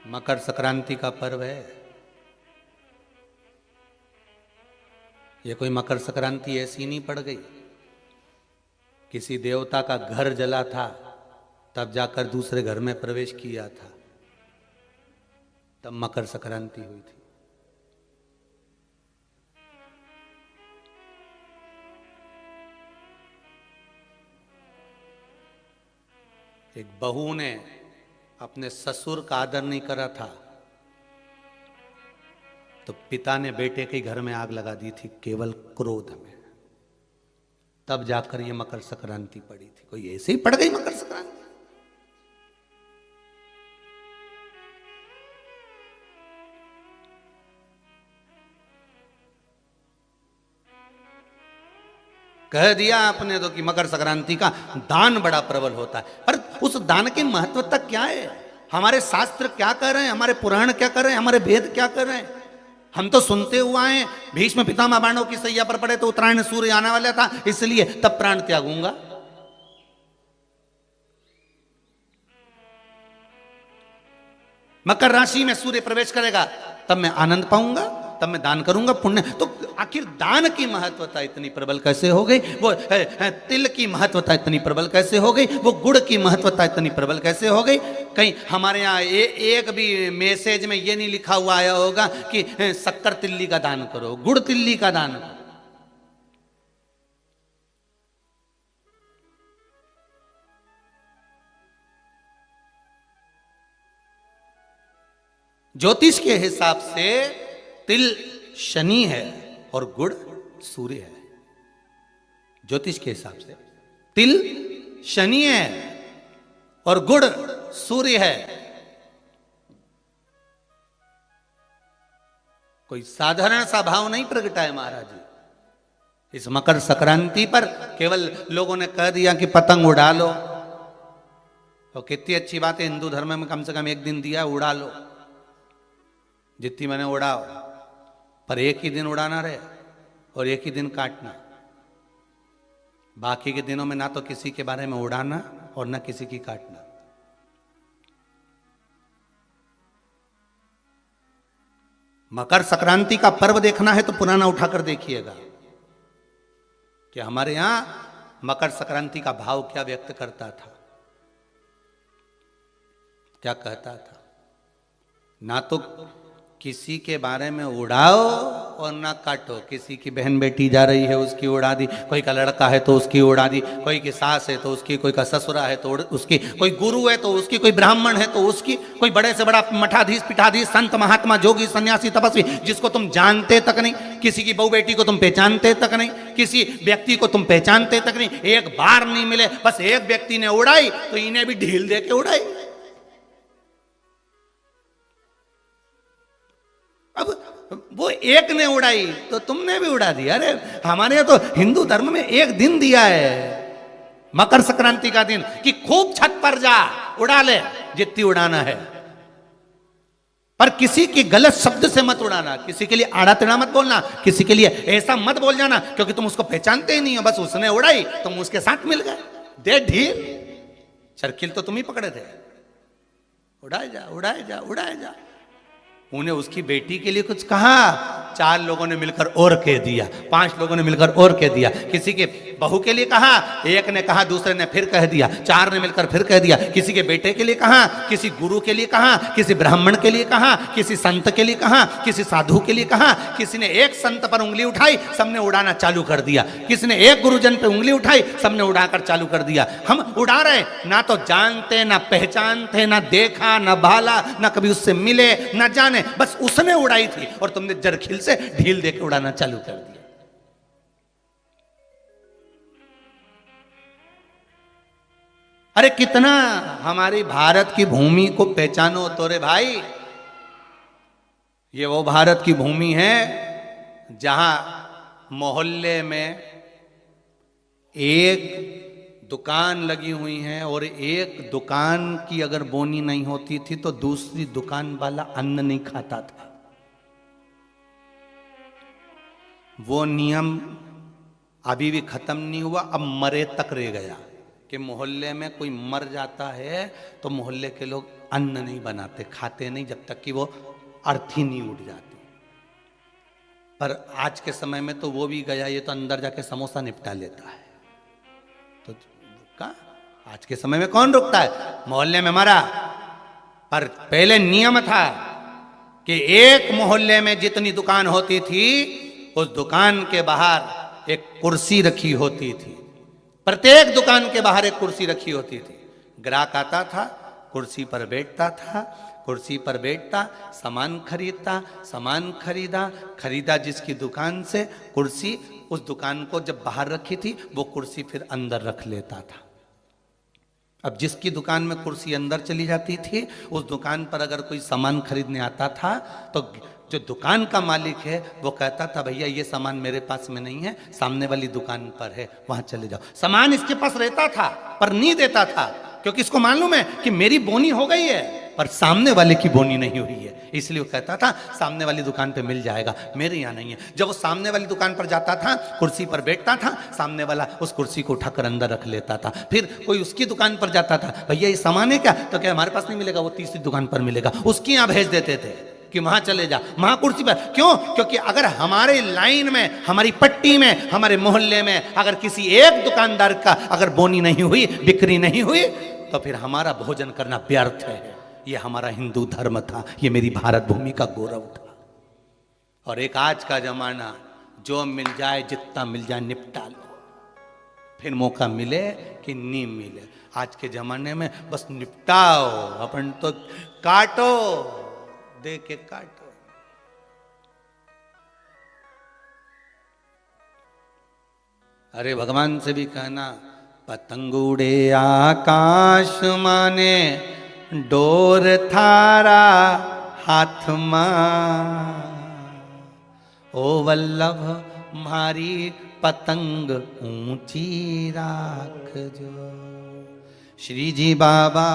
मकर संक्रांति का पर्व है। ये कोई मकर संक्रांति ऐसी नहीं पड़ गई। किसी देवता का घर जला था, तब जाकर दूसरे घर में प्रवेश किया था, तब मकर संक्रांति हुई थी। एक बहू ने अपने ससुर का आदर नहीं करा था, तो पिता ने बेटे के घर में आग लगा दी थी केवल क्रोध में। तब जाकर ये मकर संक्रांति पड़ी थी। कोई ऐसे ही पड़ गई मकर संक्रांति? कह दिया आपने तो कि मकर संक्रांति का दान बड़ा प्रबल होता है, पर उस दान की महत्वता क्या है? हमारे शास्त्र क्या कर रहे हैं, हमारे पुराण क्या कर रहे हैं, हमारे वेद क्या कर रहे हैं? हम तो सुनते हुए आए भीष्म पितामह बाणों की सैया पर पड़े तो उत्तरायण सूर्य आने वाला था, इसलिए तब प्राण त्यागूंगा। मकर राशि में सूर्य प्रवेश करेगा तब मैं आनंद पाऊंगा, तब मैं दान करूंगा, पुण्य। तो आखिर दान की महत्वता इतनी प्रबल कैसे हो गई? वो तिल की महत्वता इतनी प्रबल कैसे हो गई? वो गुड़ की महत्वता इतनी प्रबल कैसे हो गई? कहीं हमारे यहाँ एक भी मैसेज में ये नहीं लिखा हुआ आया होगा कि शक्कर तिल्ली का दान करो, गुड़ तिल्ली का दान करो। ज्योतिष के हिसाब से तिल शनि है और गुड़ सूर्य है। ज्योतिष के हिसाब से तिल शनि है और गुड़ सूर्य है। कोई साधारण सा भाव नहीं प्रगटा है महाराज जी। इस मकर संक्रांति पर केवल लोगों ने कह दिया कि पतंग उड़ा लो, तो कितनी अच्छी बात है, हिंदू धर्म में कम से कम एक दिन दिया, उड़ा लो जितनी मैंने उड़ाओ, पर एक ही दिन उड़ाना रहे और एक ही दिन काटना। बाकी के दिनों में ना तो किसी के बारे में उड़ाना और ना किसी की काटना। मकर संक्रांति का पर्व देखना है तो पुराना उठाकर देखिएगा कि हमारे यहां मकर संक्रांति का भाव क्या व्यक्त करता था, क्या कहता था। ना तो किसी के बारे में उड़ाओ और ना काटो। किसी की बहन बेटी जा रही है उसकी उड़ा दी, कोई का लड़का है तो उसकी उड़ा दी, कोई की सास है तो उसकी, कोई का ससुरा है तो उसकी, कोई गुरु है तो उसकी, कोई ब्राह्मण है तो उसकी, कोई बड़े से बड़ा मठाधीश पीठाधीश संत महात्मा जोगी सन्यासी तपस्वी जिसको तुम जानते तक नहीं, किसी की बहू बेटी को तुम पहचानते तक नहीं, किसी व्यक्ति को तुम पहचानते तक नहीं, एक बार नहीं मिले, बस एक व्यक्ति ने उड़ाई तो इन्हें भी ढील दे के उड़ाई। अब वो एक ने उड़ाई तो तुमने भी उड़ा दिया। अरे हमारे यहाँ तो हिंदू धर्म में एक दिन दिया है मकर संक्रांति का दिन कि खूब छत पर जा उड़ा ले जितनी उड़ाना है, पर किसी की गलत शब्द से मत उड़ाना, किसी के लिए आड़ा टेढ़ा मत बोलना, किसी के लिए ऐसा मत बोल जाना क्योंकि तुम उसको पहचानते ही नहीं हो, बस उसने उड़ाई तुम उसके साथ मिल गए। दे ढील, चरखिल तो तुम ही पकड़े थे। उड़ाए जा उड़ाए जा उड़ाए जा। उन्हें उसकी बेटी के लिए कुछ कहा, 4 लोगों ने मिलकर और कह दिया, 5 लोगों ने मिलकर और कह दिया। किसी के बहू के लिए कहा, एक ने कहा, दूसरे ने फिर कह दिया, 4 ने मिलकर फिर कह दिया। किसी के बेटे के लिए कहा, किसी गुरु के लिए कहा, किसी ब्राह्मण के लिए कहा, किसी संत के लिए कहा, किसी साधु के लिए कहा। किसी ने एक संत पर उंगली उठाई, सबने उड़ाना चालू कर दिया। किसी ने एक गुरुजन पे उंगली उठाई, सबने उड़ाकर चालू कर दिया। हम उड़ा रहे, ना तो जानते, ना पहचानते, ना देखा, ना भाला, ना कभी उससे मिले, ना जाने, बस उसने उड़ाई थी और तुमने जरखिल से ढील देके उड़ाना चालू कर दिया। अरे कितना हमारी भारत की भूमि को पहचानो तो रे भाई। ये वो भारत की भूमि है जहां मोहल्ले में एक दुकान लगी हुई है और एक दुकान की अगर बोनी नहीं होती थी तो दूसरी दुकान वाला अन्न नहीं खाता था। वो नियम अभी भी खत्म नहीं हुआ, अब मरे तक रह गया कि मोहल्ले में कोई मर जाता है तो मोहल्ले के लोग अन्न नहीं बनाते, खाते नहीं जब तक कि वो अर्थी नहीं उठ जाती। पर आज के समय में तो वो भी गया, ये तो अंदर जाके समोसा निपटा लेता है। तो कहाँ, आज के समय में कौन रुकता है? मोहल्ले में मरा, पर पहले नियम था कि एक मोहल्ले में जितनी दुकान होती थी उस दुकान के बाहर एक कुर्सी रखी होती थी। प्रत्येक दुकान के बाहर एक कुर्सी रखी होती थी। ग्राहक आता था, कुर्सी पर बैठता था, कुर्सी पर बैठता, सामान खरीदता, सामान खरीदा जिसकी दुकान से कुर्सी, उस दुकान को जब बाहर रखी थी वो कुर्सी फिर अंदर रख लेता था। अब जिसकी दुकान में कुर्सी अंदर चली जाती थी, उस दुकान पर अगर कोई सामान खरीदने आता था तो जो दुकान का मालिक है वो कहता था भैया ये सामान मेरे पास में नहीं है, सामने वाली दुकान पर है, वहां चले जाओ। सामान इसके पास रहता था पर नहीं देता था, क्योंकि इसको मालूम है कि मेरी बोनी हो गई है पर सामने वाले की बोनी नहीं हुई है, इसलिए वो कहता था सामने वाली दुकान पे मिल जाएगा, मेरे यहाँ नहीं है। जब वो सामने वाली दुकान पर जाता था, कुर्सी पर बैठता था, सामने वाला उस कुर्सी को उठाकर अंदर रख लेता था। फिर कोई उसकी दुकान पर जाता था, भैया ये सामान है क्या? तो क्या हमारे पास नहीं मिलेगा, वो तीसरी दुकान पर मिलेगा, उसकी यहाँ भेज देते थे कि वहां चले जा, वहां कुर्सी पर। क्यों? क्योंकि अगर हमारे लाइन में, हमारी पट्टी में, हमारे मोहल्ले में अगर किसी एक दुकानदार का अगर बोनी नहीं हुई, बिक्री नहीं हुई, तो फिर हमारा भोजन करना व्यर्थ है। ये हमारा हिंदू धर्म था, ये मेरी भारत भूमि का गौरव था। और एक आज का जमाना, जो मिल जाए जितना मिल जाए निपटा लो, फिर मौका मिले कि नहीं मिले। आज के जमाने में बस निपटाओ, अपन तो काटो, दे के काटो। अरे भगवान से भी कहना, पतंग उड़े आकाश माने, डोर थारा हाथ मां, ओ वल्लभ मारी पतंग ऊंची राख जो। श्री जी बाबा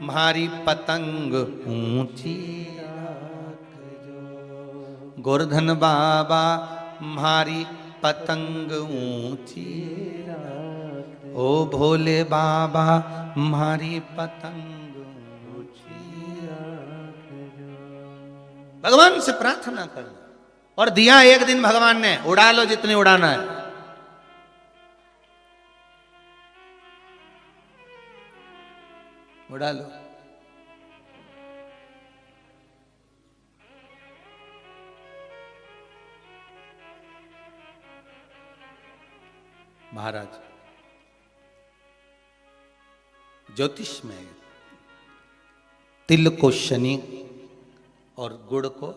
मारी पतंग ऊंची राख जो, गोवर्धन बाबा मारी पतंग ऊंची राख, ओ भोले बाबा मारी पतंग ऊंची राख जो। भगवान से प्रार्थना करना, और दिया एक दिन भगवान ने, उड़ा लो जितनी उड़ाना है। उड़ा लो। महाराज ज्योतिष में तिल को शनि और गुड़ को,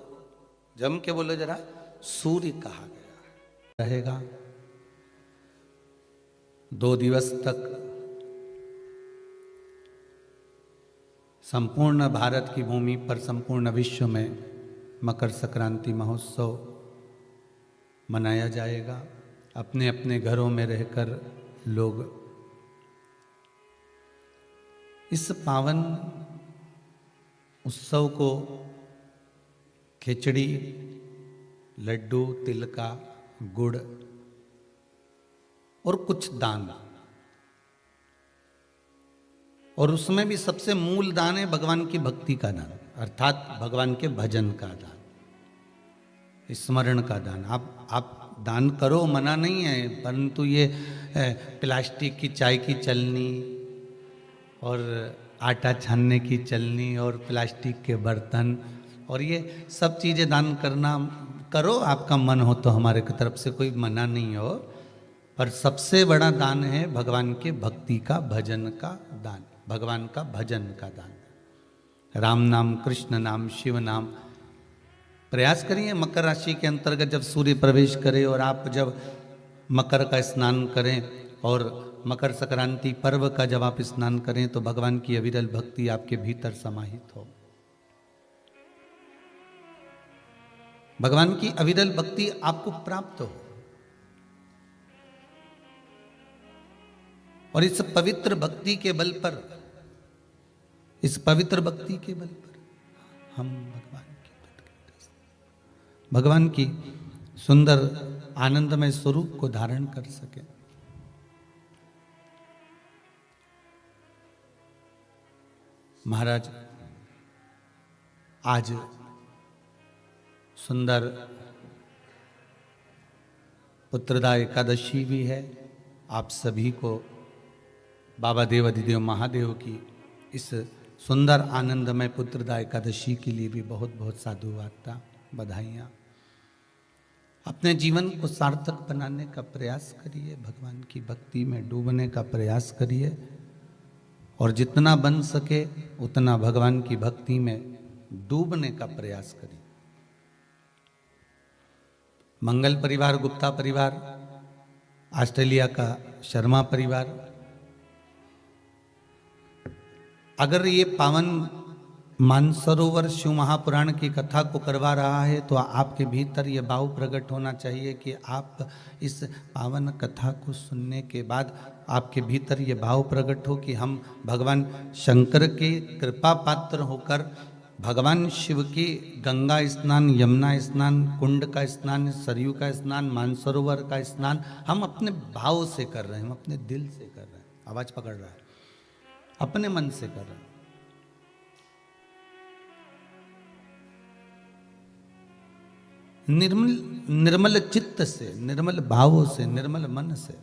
जम के बोलो जरा, सूर्य कहा गया रहेगा। 2 दिवस तक संपूर्ण भारत की भूमि पर, संपूर्ण विश्व में मकर संक्रांति महोत्सव मनाया जाएगा। अपने अपने घरों में रहकर लोग इस पावन उत्सव को खिचड़ी, लड्डू, तिल का, गुड़ और कुछ दान, और उसमें भी सबसे मूल दान है भगवान की भक्ति का दान, अर्थात भगवान के भजन का दान, स्मरण का दान। आप दान करो, मना नहीं है, परंतु ये प्लास्टिक की चाय की चलनी और आटा छानने की चलनी और प्लास्टिक के बर्तन और ये सब चीज़ें दान करना करो, आपका मन हो तो, हमारे की तरफ से कोई मना नहीं हो। पर सबसे बड़ा दान है भगवान के भक्ति का, भजन का दान, भगवान का भजन का दान। राम नाम, कृष्ण नाम, शिव नाम। प्रयास करिए मकर राशि के अंतर्गत जब सूर्य प्रवेश करे और आप जब मकर का स्नान करें और मकर संक्रांति पर्व का जब आप स्नान करें तो भगवान की अविरल भक्ति आपके भीतर समाहित हो। भगवान की अविरल भक्ति आपको प्राप्त हो। और इस पवित्र भक्ति के बल पर, इस पवित्र भक्ति के बल पर हम भगवान की सुंदर आनंदमय स्वरूप को धारण कर सके। महाराज आज सुंदर पुत्रदा एकादशी भी है। आप सभी को बाबा देव अधिदेव महादेव की इस सुंदर आनंदमय पुत्रदा एकादशी के लिए भी बहुत बहुत साधुवाद, बधाइयाँ। अपने जीवन को सार्थक बनाने का प्रयास करिए, भगवान की भक्ति में डूबने का प्रयास करिए और जितना बन सके उतना भगवान की भक्ति में डूबने का प्रयास करिए। मंगल परिवार, गुप्ता परिवार, ऑस्ट्रेलिया का शर्मा परिवार, अगर ये पावन मानसरोवर शिव महापुराण की कथा को करवा रहा है तो आपके भीतर ये भाव प्रकट होना चाहिए कि आप इस पावन कथा को सुनने के बाद आपके भीतर ये भाव प्रकट हो कि हम भगवान शंकर के कृपा पात्र होकर भगवान शिव की गंगा स्नान, यमुना स्नान, कुंड का स्नान, सरयू का स्नान, मानसरोवर का स्नान हम अपने भाव से कर रहे हैं, हम अपने दिल से कर रहे हैं। आवाज पकड़ रहा है, अपने मन से कर रहे हैं। निर्मल चित्त से, निर्मल भावों से, निर्मल मन से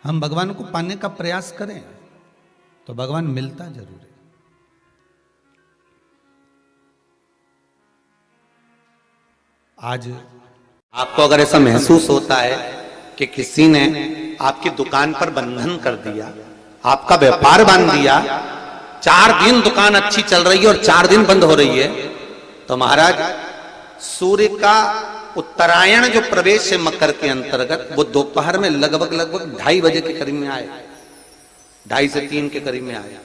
हम भगवान को पाने का प्रयास करें तो भगवान मिलता जरूर है। आज आपको अगर ऐसा महसूस होता है कि किसी ने आपकी दुकान पर बंधन कर दिया, आपका व्यापार बांध दिया, 4 दिन दुकान अच्छी चल रही है और 4 दिन बंद हो रही है, तो महाराज सूर्य का उत्तरायण जो प्रवेश है मकर के अंतर्गत, वो दोपहर में लगभग 2:30 बजे के करीब में आए, 2:30 से 3 के करीब में आया।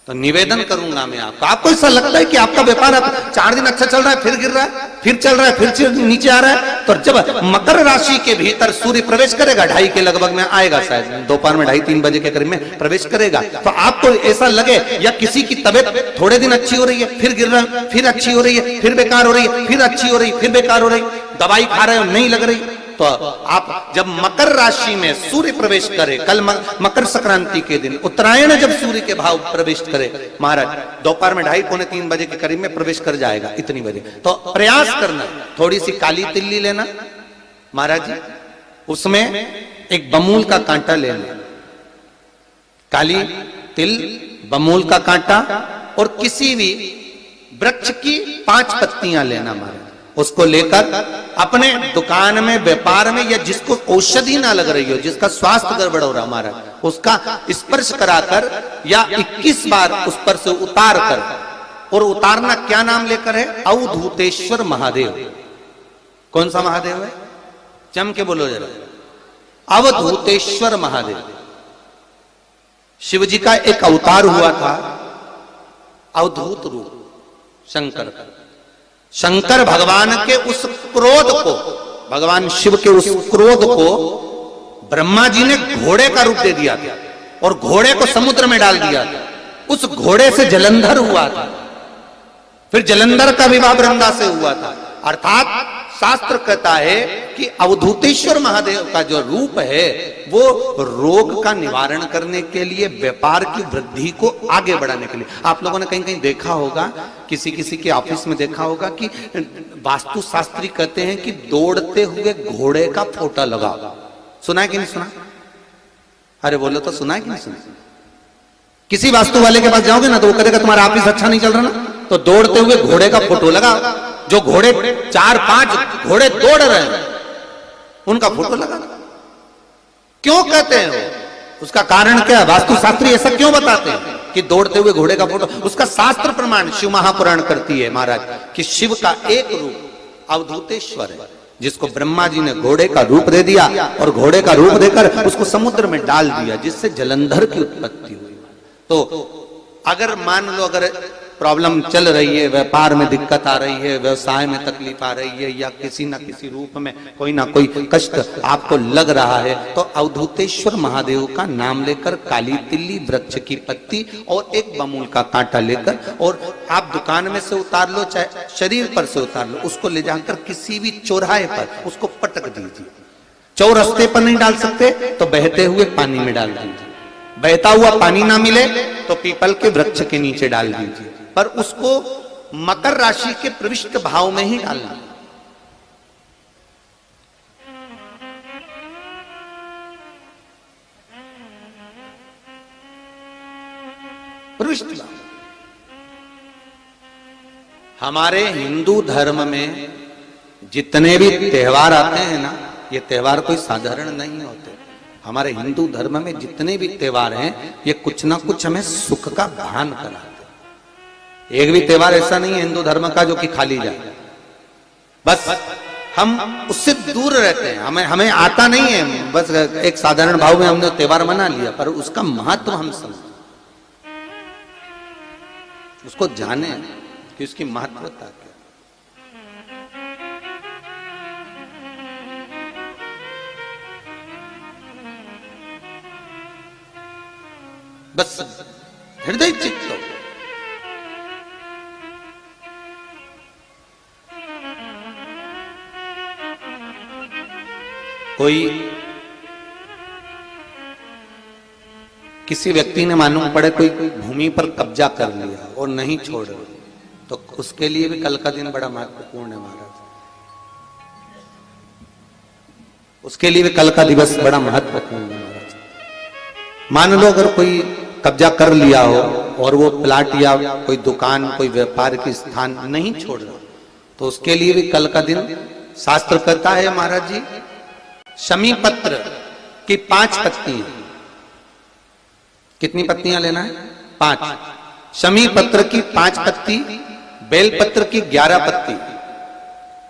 तो निवेदन करूंगा मैं आपको ऐसा लगता है कि आपका व्यापार 4 दिन अच्छा चल रहा है, फिर गिर रहा है, फिर चल रहा है, फिर नीचे आ रहा है, तो जब मकर राशि के भीतर सूर्य प्रवेश करेगा 2:30 के लगभग में आएगा, शायद दोपहर में 2:30-3 बजे के करीब में प्रवेश करेगा, तो आपको ऐसा लगे या किसी की तबियत थोड़े दिन अच्छी हो रही है, फिर गिर रहा है, फिर अच्छी हो रही है, फिर बेकार हो रही है, फिर अच्छी हो रही है, फिर बेकार हो रही, दवाई खा रहे हो नहीं लग रही, तो आप जब मकर राशि में सूर्य प्रवेश करे, कल मकर संक्रांति के दिन उत्तरायण जब सूर्य के भाव प्रवेश करे महाराज, दोपहर में 2:30-3 बजे के करीब में प्रवेश कर जाएगा, इतनी बजे, तो प्रयास करना थोड़ी सी काली तिल्ली लेना महाराज जी, उसमें एक बमूल का कांटा लेना, काली तिल, बमूल का कांटा और किसी भी वृक्ष की 5 पत्तियां लेना महाराज, उसको लेकर अपने दुकान में, व्यापार में, या जिसको औषधि ना लग रही हो, जिसका स्वास्थ्य गड़बड़ हो रहा हमारा, उसका स्पर्श कराकर या 21 बार उस पर से उतार कर, और उतारना क्या नाम लेकर है? अवधूतेश्वर महादेव। कौन सा महादेव है? जम के बोलो जरा, अवधूतेश्वर महादेव। शिव जी का एक अवतार हुआ था, अवधूत रूप शंकर का। शंकर भगवान के उस क्रोध को, भगवान शिव के उस क्रोध को ब्रह्मा जी ने घोड़े का रूप दे दिया था और घोड़े को समुद्र में डाल दिया था। उस घोड़े से जलंधर हुआ था, फिर जलंधर का विवाह वृंदा से हुआ था। अर्थात शास्त्र कहता है कि अवधूतेश्वर महादेव का जो रूप है वो रोग का निवारण करने के लिए, व्यापार की वृद्धि को आगे बढ़ाने के लिए। आप लोगों ने कहीं कहीं देखा होगा, किसी किसी के ऑफिस में देखा होगा कि वास्तु शास्त्री कहते हैं कि दौड़ते हुए घोड़े का फोटो लगा। सुना है कि नहीं सुना? अरे बोलो तो, सुना है कि नहीं सुना? किसी वास्तु वाले के पास जाओगे ना तो वो कहेगा तुम्हारा ऑफिस अच्छा नहीं चल रहा ना, तो दौड़ते हुए घोड़े का फोटो लगा। जो घोड़े 4-5 घोड़े दौड़ रहे हैं उनका फोटो लगा। क्यों कहते हैं वो? उसका कारण क्या है? वास्तु शास्त्री ऐसा क्यों बताते हैं कि दौड़ते हुए घोड़े का फोटो? उसका शास्त्र प्रमाण शिव महापुराण करती है महाराज कि शिव का एक रूप अवधूतेश्वर है, जिसको ब्रह्मा जी ने घोड़े का रूप दे दिया और घोड़े का रूप देकर उसको समुद्र में डाल दिया, जिससे जलंधर की उत्पत्ति हुई। तो अगर मान लो अगर प्रॉब्लम चल रही है, व्यापार में दिक्कत आ रही है, व्यवसाय में तकलीफ आ रही है, या किसी ना किसी रूप में कोई ना कोई कष्ट आपको लग रहा है, तो अवधूतेश्वर महादेव का नाम लेकर काली तिल्ली, वृक्ष की पत्ती और एक बमूल का कांटा लेकर, और आप दुकान में से उतार लो, चाहे शरीर पर से उतार लो, उसको ले जाकर किसी भी चौराहे पर उसको पटक दीजिए। चौरस्ते पर नहीं डाल सकते तो बहते हुए पानी में डाल दीजिए। बहता हुआ पानी ना मिले तो पीपल के वृक्ष के नीचे डाल दीजिए, पर उसको मकर राशि के प्रविष्ट भाव में ही डालना। प्रविष्ट भाव। हमारे हिंदू धर्म में जितने भी त्योहार आते हैं ना, ये त्योहार कोई साधारण नहीं होते। हमारे हिंदू धर्म में जितने भी त्योहार हैं, ये कुछ ना कुछ हमें सुख का भान कराते। एक भी त्योहार ऐसा नहीं है हिंदू धर्म का जो कि खाली जाए। बस हम उससे दूर रहते हैं, हमें आता नहीं है। बस एक साधारण भाव में हमने त्योहार मना लिया, पर उसका महत्व हम समझते, उसको जाने कि उसकी महत्वता क्या। बस हृदय चित्त हो। कोई किसी व्यक्ति ने मालूम पड़े कोई भूमि पर कब्जा कर लिया और नहीं छोड़ रहे, तो उसके लिए भी कल का दिन बड़ा महत्वपूर्ण है महाराज। उसके लिए भी कल का दिवस बड़ा महत्वपूर्ण है महाराज। मान लो अगर कोई कब्जा कर लिया हो और वो प्लाट या कोई दुकान, कोई व्यापार की स्थान नहीं छोड़ रहा, तो उसके लिए भी कल का दिन शास्त्र कहता है महाराज जी, शमी पत्र की 5 पत्तियां। कितनी पत्तियां लेना है? 5। शमी पत्र की 5 पत्ती, बेल पत्र की 11 पत्ती।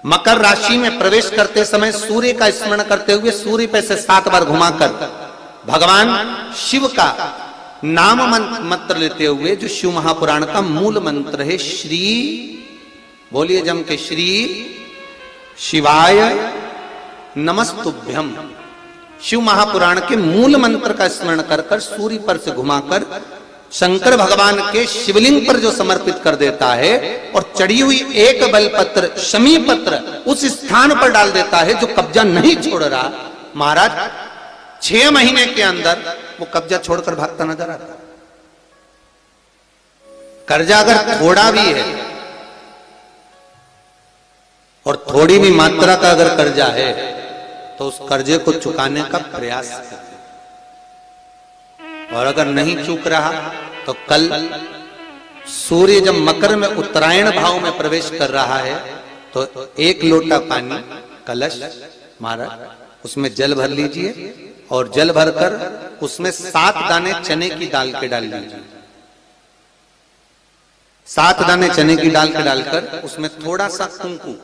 मकर राशि में प्रवेश करते समय सूर्य का स्मरण करते हुए सूर्य पे से 7 बार घुमाकर भगवान शिव का नाम मंत्र लेते हुए, जो शिव महापुराण का मूल मंत्र है, श्री, बोलिए जम के, श्री शिवाय नमस्तुभ्यम। शिव महापुराण के मूल मंत्र का स्मरण कर कर सूर्य पर से घुमाकर शंकर भगवान के शिवलिंग पर जो समर्पित कर देता है और चढ़ी हुई एक बेलपत्र शमी पत्र उस स्थान पर डाल देता है जो कब्जा नहीं छोड़ रहा, महाराज 6 महीने के अंदर वो कब्जा छोड़कर भागता नजर आता। कर्जा अगर थोड़ा भी है और थोड़ी भी मात्रा का अगर कर्जा है, तो उस कर्जे को चुकाने का प्रयास करें। और अगर नहीं चूक रहा तो कल सूर्य जब मकर में उत्तरायण भाव में प्रवेश कर रहा है, तो 1 लोटा पानी कलश महाराज उसमें जल भर लीजिए और जल भरकर उसमें 7 दाने चने की दाल के डाल लीजिए। 7 दाने चने की दाल के डालकर उसमें थोड़ा सा कुंकू,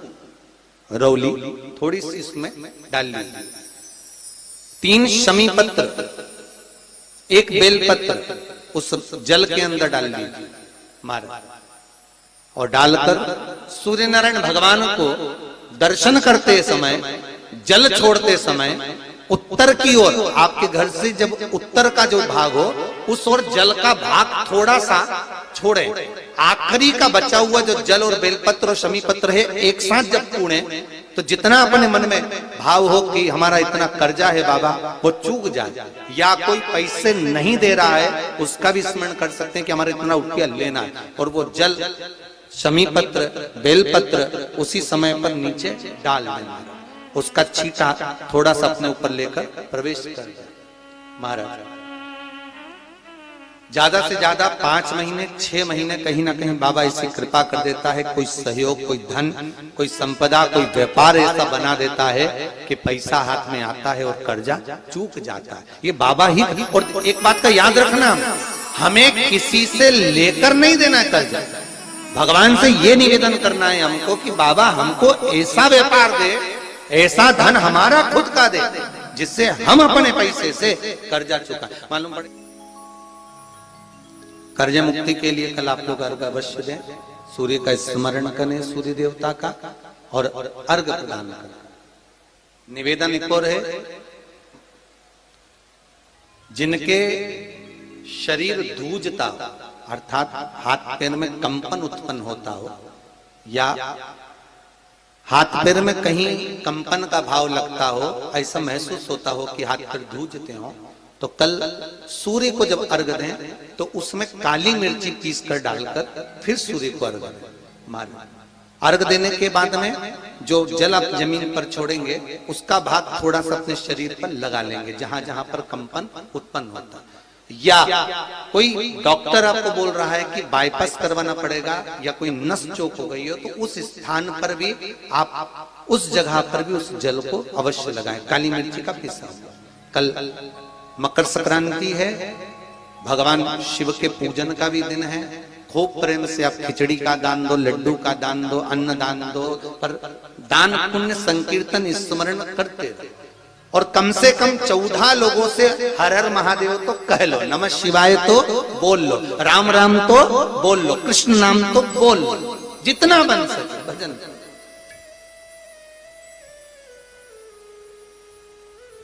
रौली थोड़ी सी इसमें डाल लीजिए। 3 शमी पत्र, 1 बेल पत्र उस जल के अंदर डाल लीजिए महाराज, और डालकर सूर्य नारायण भगवान को दर्शन करते समय, जल छोड़ते समय उत्तर की ओर, आपके घर से जब उत्तर का जो भाग हो उस ओर जल का भाग थोड़ा सा छोड़े। आखिरी का बचा हुआ जो जल और बेलपत्र और शमी पत्र है एक साथ जब पूणे, तो जितना अपने मन में भाव हो कि हमारा इतना कर्जा है बाबा, वो चूक जाए, या कोई पैसे नहीं दे रहा है उसका भी स्मरण कर सकते हैं कि हमारा इतना रुपया लेना है, और वो जल शमी पत्र बेलपत्र उसी समय पर नीचे डाल देना, उसका छींटा थोड़ा सा अपने ऊपर लेकर प्रवेश कर दे महाराज। ज्यादा से ज्यादा 5 महीने 6 महीने कहीं ना कहीं बाबा ऐसी कृपा कर देता है, कोई सहयोग, कोई धन, कोई संपदा, कोई व्यापार ऐसा बना देता है कि पैसा हाथ में आता है और कर्जा चूक जाता है। ये बाबा ही। और एक बात का याद रखना, हमें किसी से लेकर नहीं देना है कर्जा, भगवान से ये निवेदन करना है हमको कि बाबा हमको ऐसा व्यापार दे, ऐसा धन हमारा खुद का दे, जिससे हम अपने पैसे से कर्जा चुका। मालूम पड़े कर्ज मुक्ति के लिए कल आप लोग अर्घ अवश्य दें, सूर्य का स्मरण करें, सूर्य देवता का, और अर्घ प्रदान करें। निवेदन एक और है, जिनके शरीर धूजता अर्थात हाथ पैर में कंपन उत्पन्न होता हो, या हाथ पैर में कहीं कंपन का भाव लगता हो, ऐसा महसूस होता हो कि हाथ पैर धूजते हो, तो कल सूर्य को जब अर्घ दें तो उसमें काली मिर्ची पीस कर डालकर फिर सूर्य को अर्घ दें। मान अर्घ देने के बाद में जो जल आप जमीन पर छोड़ेंगे उसका भाग थोड़ा सा अपने शरीर पर लगा लेंगे जहां जहां पर कंपन उत्पन्न होता। या कोई डॉक्टर आपको बोल रहा है कि बाईपास करवाना पड़ेगा या कोई नस चोक हो गई हो तो उस स्थान पर भी आप उस जगह पर भी उस जल को अवश्य लगाएं, काली मिर्ची का पीसा। कल मकर संक्रांति है, भगवान शिव के पूजन का भी दिन है। खूब प्रेम से आप खिचड़ी का दान दो, लड्डू का दान दो, अन्न दान दो, पर दान पुण्य संकीर्तन स्मरण करते रहो। और कम से कम 14 लोगों से हर हर महादेव तो कह लो, नमः शिवाय तो बोल लो, राम राम तो बोल लो, कृष्ण नाम तो बोल लो, जितना बन सके भजन।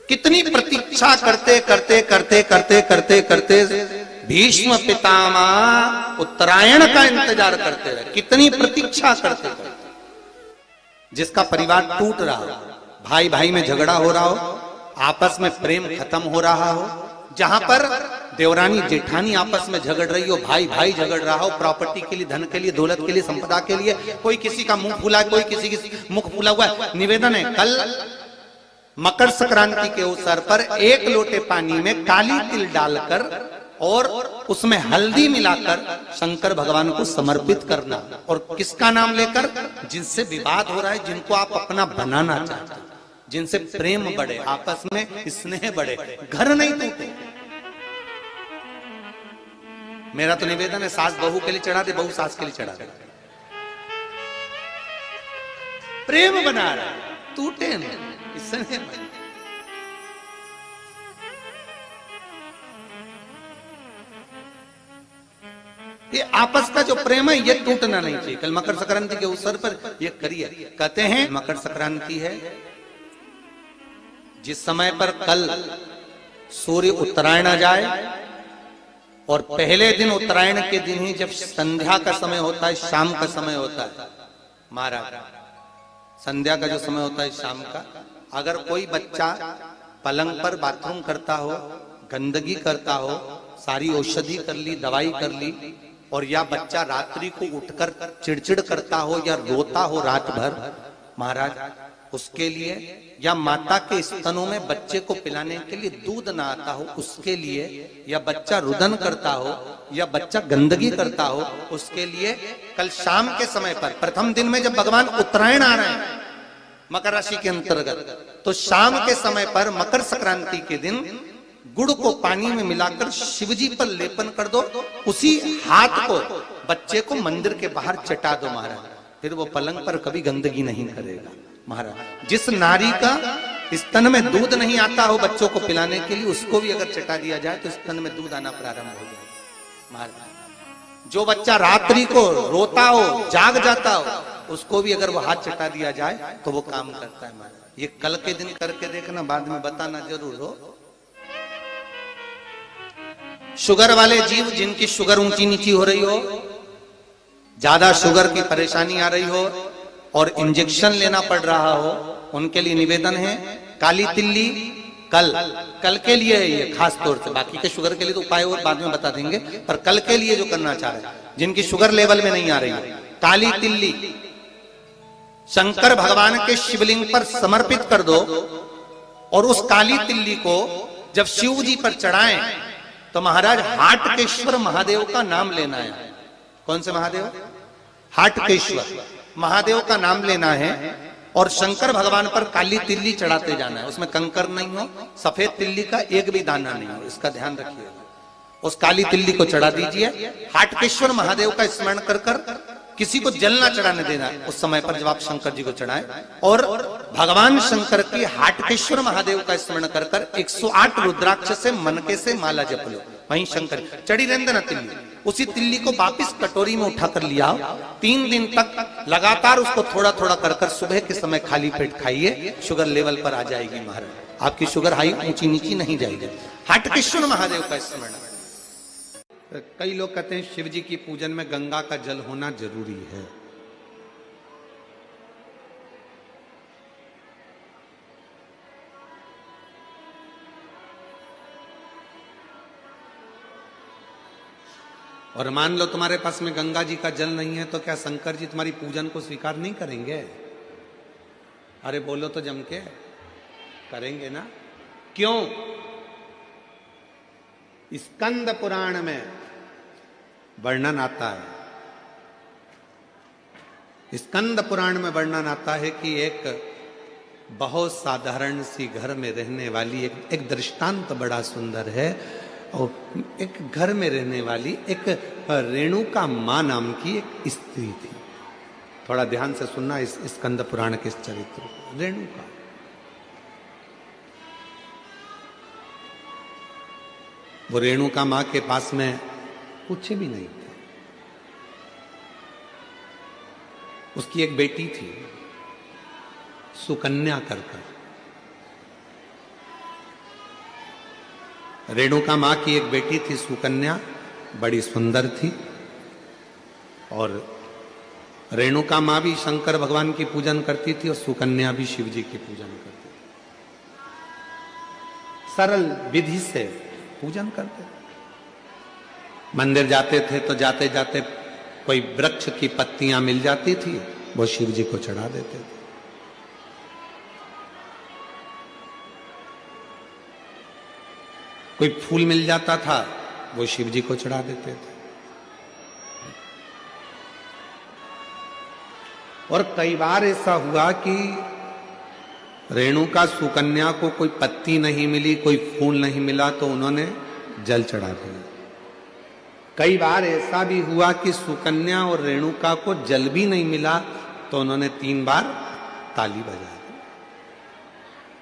कितनी प्रतीक्षा करते करते करते करते करते करते भीष्म पितामह उत्तरायण का इंतजार करते रहे, कितनी प्रतीक्षा करते करते। जिसका परिवार टूट रहा हो, भाई भाई में झगड़ा हो रहा हो, आपस में प्रेम खत्म हो रहा हो, जहां पर देवरानी जेठानी आपस में झगड़ रही हो, भाई भाई झगड़ रहा हो, प्रॉपर्टी के लिए, धन के लिए, दौलत के लिए, संपदा के लिए, कोई किसी का मुंह फूला, कोई किसी की मुख फूला हुआ है। निवेदन है कल मकर संक्रांति के अवसर पर 1 लोटे पानी में काली तिल डालकर और उसमें हल्दी मिलाकर शंकर भगवान को समर्पित करना। और किसका नाम लेकर? जिनसे विवाद हो रहा है, जिनको आप अपना बनाना चाहते हैं, जिनसे प्रेम बढ़े, आपस में स्नेह बढ़े, घर नहीं टूटे। मेरा तो निवेदन है, सास बहू के लिए चढ़ा दे, बहू सास के लिए चढ़ा दे, प्रेम बना रहा है, टूटे नहीं, स्नेह बढ़े। ये आपस का जो प्रेम है ये टूटना नहीं चाहिए। कल मकर संक्रांति के अवसर पर ये करिए। कहते हैं मकर संक्रांति है जिस समय पर कल सूर्य उत्तरायण आ जाए और पहले दिन उत्तरायण के दिन ही जब संध्या का समय होता है, शाम का समय होता है, महाराज संध्या का जो समय होता है शाम का, अगर कोई बच्चा पलंग पर बाथरूम करता हो, गंदगी करता हो, सारी औषधि कर ली, दवाई कर ली, और या बच्चा रात्रि को उठकर चिड़चिड़ करता हो या रोता हो रात भर, महाराज उसके लिए, या माता के स्तनों में बच्चे को पिलाने के लिए दूध ना आता हो उसके लिए, या बच्चा रुदन करता हो या बच्चा गंदगी करता हो उसके लिए, कल शाम के समय पर प्रथम दिन में जब भगवान उत्तरायण आ रहे हैं मकर राशि के अंतर्गत, तो शाम के समय पर मकर संक्रांति के दिन गुड़ को पानी में मिलाकर शिवजी पर लेपन कर दो, उसी हाथ को बच्चे को मंदिर के बाहर चटा दो महाराज, फिर वो पलंग पर कभी गंदगी नहीं करेगा महाराज। जिस नारी का स्तन में दूध नहीं आता हो बच्चों को पिलाने के लिए, उसको भी अगर चटा दिया जाए तो स्तन में दूध आना प्रारंभ हो जाए महाराज। जो बच्चा रात्रि को रोता हो, जाग जाता हो, उसको भी अगर वो हाथ चटा दिया जाए तो वो काम करता है महाराज। ये कल के दिन करके देखना, बाद में बताना जरूर हो। शुगर वाले जीव जिनकी शुगर ऊंची नीची हो रही हो, ज्यादा शुगर की परेशानी आ रही हो और इंजेक्शन लेना पड़ रहा हो, उनके लिए निवेदन है काली तिल्ली कल के लिए है ये खास तौर से, बाकी के शुगर के लिए तो उपाय और बाद में बता देंगे, पर कल के लिए जो करना चाह रहे हैं जिनकी शुगर लेवल में नहीं आ रही है, काली तिल्ली शंकर भगवान के शिवलिंग पर समर्पित कर दो और उस काली तिल्ली को जब शिव जी पर चढ़ाएं तो महाराज हाटकेश्वर महादेव का नाम लेना है। कौन से महादेव? हाटकेश्वर महादेव का नाम लेना है और शंकर भगवान पर काली तिल्ली चढ़ाते जाना है। उसमें कंकर नहीं हो, सफेद तिल्ली का एक भी दाना नहीं हो, इसका ध्यान रखिएगा। उस काली तिल्ली को चढ़ा दीजिए, हाटकेश्वर महादेव का स्मरण कर कर, किसी को जल ना चढ़ाने देना उस समय पर जब आप शंकर जी को चढ़ाएं, और भगवान शंकर की हाटकेश्वर महादेव का स्मरण कर कर 108 रुद्राक्ष से मनके से माला जप लो। वहीं शंकर चढ़ी रहने देना तिल्ली, उसी तिल्ली को वापिस कटोरी में उठाकर लिया, 3 दिन तक लगातार उसको थोड़ा थोड़ा कर कर सुबह के समय खाली पेट खाइए, शुगर लेवल पर आ जाएगी महाराज, आपकी शुगर हाई ऊंची नीची नहीं जाएगी। हाटकेश्वर महादेव का स्मरण। कई लोग कहते हैं शिव जी की पूजन में गंगा का जल होना जरूरी है। और मान लो तुम्हारे पास में गंगा जी का जल नहीं है, तो क्या शंकर जी तुम्हारी पूजन को स्वीकार नहीं करेंगे? अरे बोलो तो जम के, करेंगे ना? क्यों? स्कंद पुराण में वर्णन आता है, स्कंद पुराण में वर्णन आता है कि एक बहुत साधारण सी घर में रहने वाली एक दृष्टांत बड़ा सुंदर है। और एक घर में रहने वाली एक रेणुका मां नाम की एक स्त्री थी। थोड़ा ध्यान से सुनना इस स्कंद पुराण के इस चरित्र को। रेणुका, वो रेणुका मां के पास में कुछ भी नहीं था। उसकी एक बेटी थी सुकन्या कर। रेणुका मां की एक बेटी थी सुकन्या, बड़ी सुंदर थी। और रेणुका मां भी शंकर भगवान की पूजन करती थी और सुकन्या भी शिव जी की पूजन करती थी। सरल विधि से पूजन करते थे। मंदिर जाते थे तो जाते जाते कोई वृक्ष की पत्तियां मिल जाती थी, वो शिव जी को चढ़ा देते थे। कोई फूल मिल जाता था, वो शिव जी को चढ़ा देते थे। और कई बार ऐसा हुआ कि रेणुका सुकन्या को कोई पत्ती नहीं मिली, कोई फूल नहीं मिला, तो उन्होंने जल चढ़ा दिया। कई बार ऐसा भी हुआ कि सुकन्या और रेणुका को जल भी नहीं मिला, तो उन्होंने 3 बार ताली बजा दी।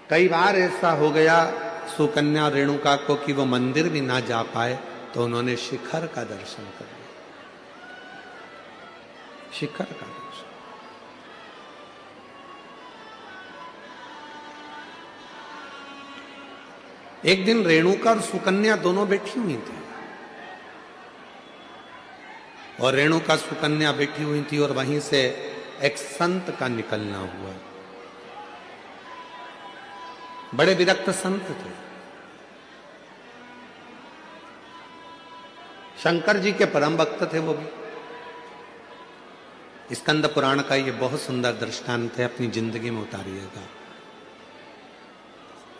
कई बार ऐसा हो गया सुकन्या रेणुका को कि वो मंदिर भी ना जा पाए, तो उन्होंने शिखर का दर्शन कर लिया। शिखर का दर्शन। एक दिन रेणुका और सुकन्या दोनों बैठी हुई थी, और रेणुका सुकन्या बैठी हुई थी, और वहीं से एक संत का निकलना हुआ। बड़े विरक्त संत थे, शंकर जी के परम भक्त थे वो भी। स्कंद पुराण का ये बहुत सुंदर दृष्टांत है, अपनी जिंदगी में उतारिएगा।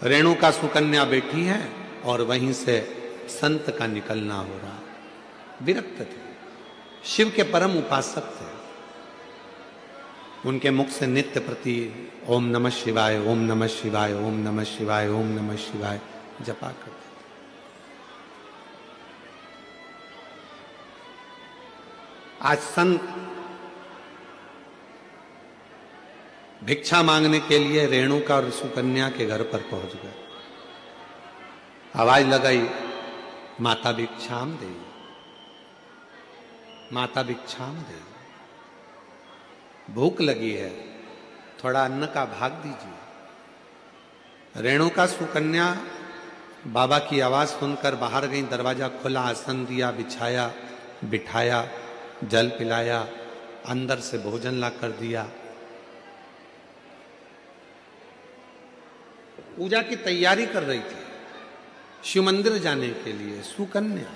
रेणुका सुकन्या बैठी है और वहीं से संत का निकलना हो रहा। विरक्त थे, शिव के परम उपासक थे। उनके मुख से नित्य प्रति ओम नमः शिवाय, ओम नमः शिवाय, ओम नमः शिवाय, ओम नमः शिवाय जपा करते। आज संत भिक्षा मांगने के लिए रेणुका और सुकन्या के घर पर पहुंच गए। आवाज लगाई, माता भिक्षाम दे, माता भिक्षाम दे, भूख लगी है, थोड़ा अन्न का भाग दीजिए। रेणुका सुकन्या बाबा की आवाज सुनकर बाहर गई। दरवाजा खुला, आसन दिया, बिछाया, बिठाया, जल पिलाया, अंदर से भोजन ला कर दिया। पूजा की तैयारी कर रही थी शिव मंदिर जाने के लिए सुकन्या,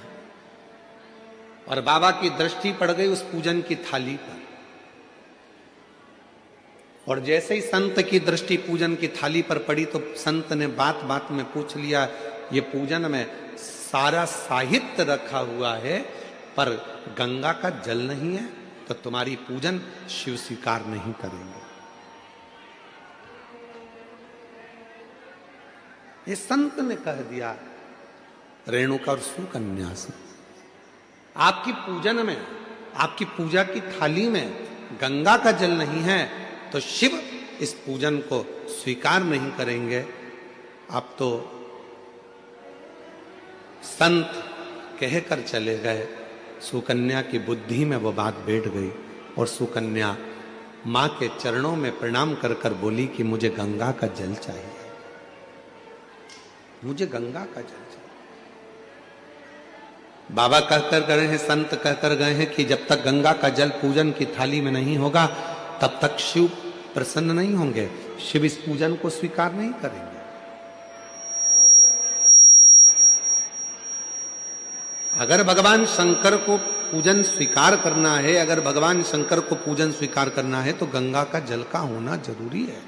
और बाबा की दृष्टि पड़ गई उस पूजन की थाली पर। और जैसे ही संत की दृष्टि पूजन की थाली पर पड़ी, तो संत ने बात बात में पूछ लिया, ये पूजन में सारा साहित्य रखा हुआ है, पर गंगा का जल नहीं है, तो तुम्हारी पूजन शिव स्वीकार नहीं करेंगे। ये संत ने कह दिया रेणुका और सुकन्या से, आपकी पूजन में, आपकी पूजा की थाली में गंगा का जल नहीं है, तो शिव इस पूजन को स्वीकार नहीं करेंगे। आप तो संत कहकर चले गए। सुकन्या की बुद्धि में वो बात बैठ गई, और सुकन्या मां के चरणों में प्रणाम कर कर बोली कि मुझे गंगा का जल चाहिए, मुझे गंगा का जल चाहिए। बाबा कहकर गए हैं, संत कहकर गए हैं कि जब तक गंगा का जल पूजन की थाली में नहीं होगा, तब तक शिव प्रसन्न नहीं होंगे, शिव इस पूजन को स्वीकार नहीं करेंगे। अगर भगवान शंकर को पूजन स्वीकार करना है, अगर भगवान शंकर को पूजन स्वीकार करना है तो गंगा का जल का होना जरूरी है।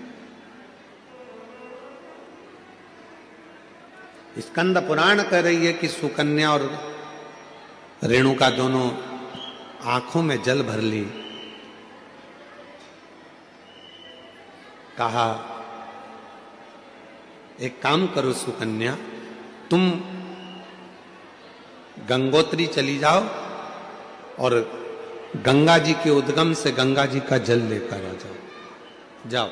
स्कंद पुराण कह रही है कि सुकन्या और रेणुका दोनों आंखों में जल भर ली। कहा एक काम करो सुकन्या, तुम गंगोत्री चली जाओ और गंगा जी के उद्गम से गंगा जी का जल लेकर आ जाओ। जाओ।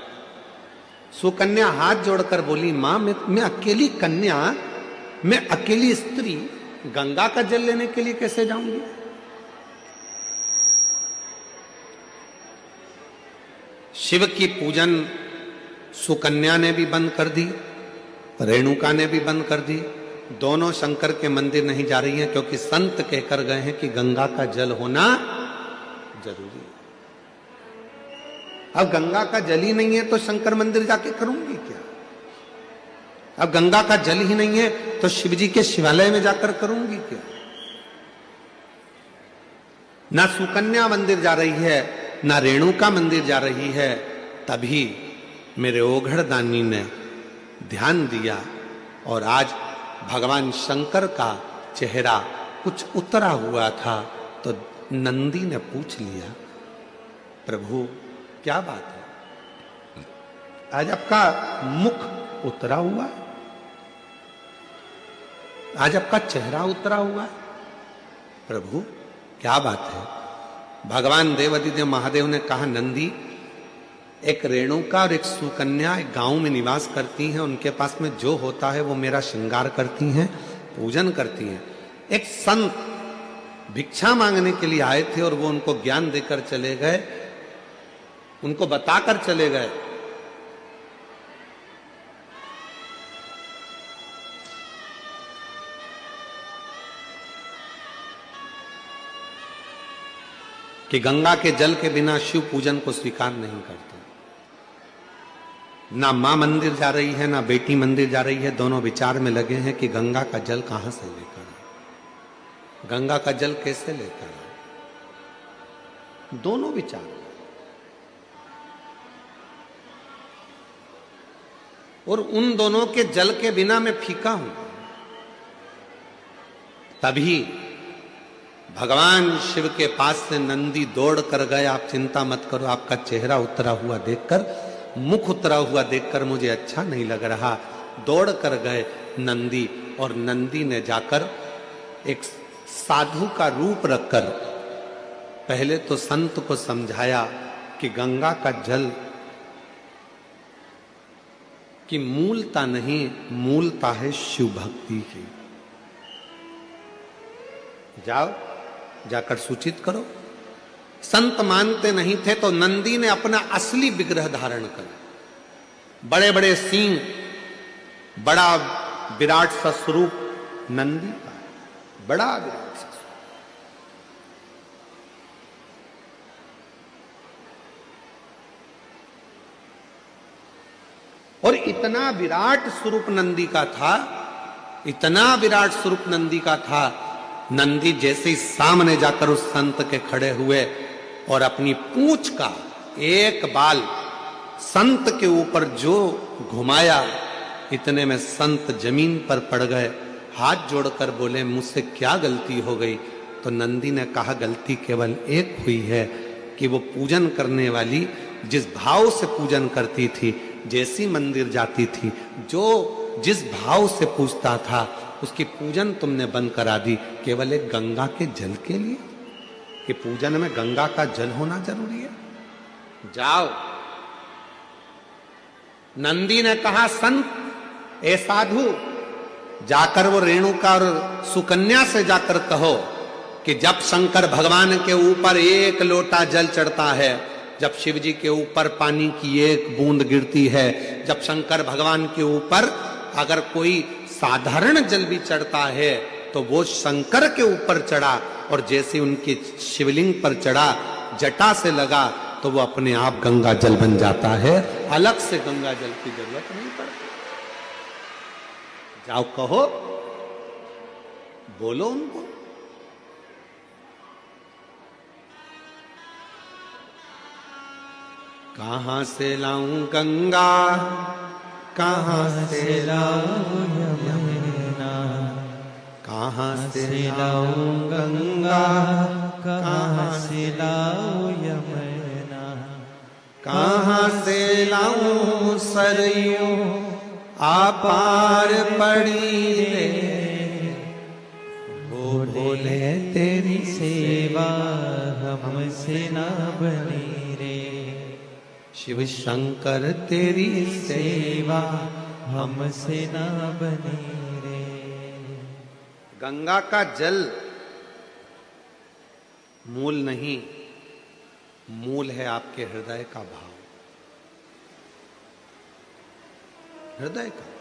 सुकन्या हाथ जोड़कर बोली, मां मैं अकेली कन्या, मैं अकेली स्त्री गंगा का जल लेने के लिए कैसे जाऊंगी? शिव की पूजन सुकन्या ने भी बंद कर दी, रेणुका ने भी बंद कर दी। दोनों शंकर के मंदिर नहीं जा रही हैं क्योंकि संत कहकर गए हैं कि गंगा का जल होना जरूरी है। अब गंगा का जल ही नहीं है तो शंकर मंदिर जाके करूंगी क्या? अब गंगा का जल ही नहीं है तो शिव जी के शिवालय में जाकर करूंगी क्या? ना सुकन्या मंदिर जा रही है, ना रेणुका मंदिर जा रही है। तभी मेरे ओघड़ दानी ने ध्यान दिया और आज भगवान शंकर का चेहरा कुछ उतरा हुआ था तो नंदी ने पूछ लिया, प्रभु क्या बात है, आज आपका मुख उतरा हुआ है, आज आपका चेहरा उतरा हुआ है, प्रभु क्या बात है? भगवान देवादिदेव महादेव ने कहा, नंदी एक रेणुका और एक सुकन्या एक गांव में निवास करती हैं, उनके पास में जो होता है वो मेरा श्रृंगार करती हैं, पूजन करती हैं। एक संत भिक्षा मांगने के लिए आए थे और वो उनको ज्ञान देकर चले गए, उनको बताकर चले गए कि गंगा के जल के बिना शिव पूजन को स्वीकार नहीं करते। ना मां मंदिर जा रही है, ना बेटी मंदिर जा रही है, दोनों विचार में लगे हैं कि गंगा का जल कहां से लेकर आए, गंगा का जल कैसे लेकर आए, दोनों विचार। और उन दोनों के जल के बिना मैं फीका हूं। तभी भगवान शिव के पास से नंदी दौड़ कर गए, आप चिंता मत करो, आपका चेहरा उतरा हुआ देखकर, मुख उतरा हुआ देखकर मुझे अच्छा नहीं लग रहा। दौड़ कर गए नंदी और नंदी ने जाकर एक साधु का रूप रखकर पहले तो संत को समझाया कि गंगा का जल की मूलता नहीं, मूलता है शिव भक्ति की। जाओ जाकर सूचित करो। संत मानते नहीं थे तो नंदी ने अपना असली विग्रह धारण कर, बड़े बड़े सींग, बड़ा विराट सा स्वरूप नंदी का, बड़ा विराट सा स्वरूप। और इतना विराट स्वरूप नंदी का था, इतना विराट स्वरूप नंदी का था, नंदी जैसे ही सामने जाकर उस संत के खड़े हुए और अपनी पूंछ का एक बाल संत के ऊपर जो घुमाया, इतने में संत जमीन पर पड़ गए, हाथ जोड़कर बोले, मुझसे क्या गलती हो गई? तो नंदी ने कहा, गलती केवल एक हुई है कि वो पूजन करने वाली जिस भाव से पूजन करती थी, जैसी मंदिर जाती थी, जो जिस भाव से पूजता था, उसकी पूजन तुमने बंद करा दी, केवल एक गंगा के जल के लिए, कि पूजन में गंगा का जल होना जरूरी है। जाओ। नंदी ने कहा, संत ए साधु, जाकर वो रेणुका और सुकन्या से जाकर कहो कि जब शंकर भगवान के ऊपर एक लोटा जल चढ़ता है, जब शिव जी के ऊपर पानी की एक बूंद गिरती है, जब शंकर भगवान के ऊपर अगर कोई साधारण जल भी चढ़ता है तो वो शंकर के ऊपर चढ़ा, और जैसे उनके शिवलिंग पर चढ़ा, जटा से लगा, तो वो अपने आप गंगा जल बन जाता है, अलग से गंगा जल की जरूरत नहीं पड़ती। जाओ कहो, बोलो उनको। कहाँ से लाऊं गंगा, कहाँ से लाऊं यमुना, कहाँ से से लाऊं गंगा, कहाँ से लाऊं यमुना, कहाँ से लाऊं सरयू आपार पड़ी रे, वो बोले तेरी सेवा हमसे न बनी रे, शिव शंकर तेरी सेवा हमसे न बनी रे। गंगा का जल मूल नहीं, मूल है आपके हृदय का भाव, हृदय का।